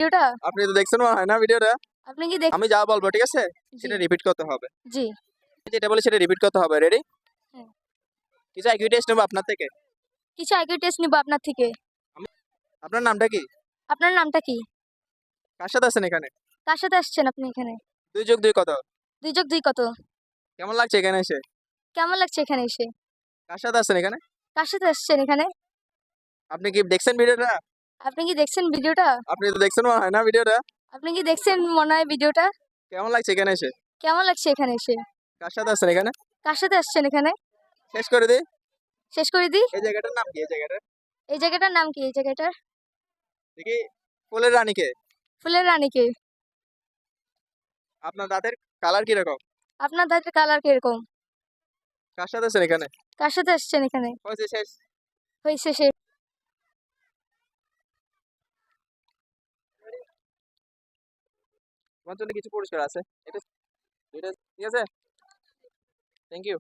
ভিডিওটা আপনি তো দেখছেন মনে হয় না ভিডিওটা? আপনি কি দেখ আমি যা বলবো ঠিক আছে জি সেটা রিপিট করতে হবে। জি যেটা বলি সেটা রিপিট করতে হবে। রেডি? হ্যাঁ। কিছু আইকিউ টেস্ট নেবো আপনার থেকে। কিছু আইকিউ টেস্ট নিব আপনার থেকে। আপনার নামটা কি? আপনার নামটা কি? কার সাথে আছেন এখানে? কার সাথে আসছেন আপনি এখানে? 2 যোগ 2 কত? 2 যোগ 2 কত? কেমন লাগছে এখানে এসে? কেমন লাগছে এখানে এসে? কার সাথে আছেন এখানে? কার সাথে আসছেন এখানে? আপনি কি দেখছেন ভিডিওটা? আপনি কি দেখছেন ভিডিওটা? আপনি তো দেখছেন মনে হয় না ভিডিওটা? আপনি কি দেখছেন মনে হয় ভিডিওটা? কেমন লাগছে এখানে এসে? কেমন লাগছে এখানে এসে? কার সাথে আছেন এখানে? কার সাথে আসছেন এখানে? শেষ করে দিই। শেষ করে দিই। এই জায়গাটার নাম কি এই জায়গাটার? এই জায়গাটার নাম কি? এই জায়গাটার দেখি ফুলের রানী কে? ফুলের রানী কে? আপনার দাঁতের কালার কি রকম? আপনার দাঁতের কালার কিরকম? কার সাথে আছেন এখানে? কার সাথে আসছেন এখানে? হয়েছে শেষ। হয়েছে শেষ। তোমার জন্য কিছু পুরস্কার আছে। এটা এটা ঠিক আছে? Thank you.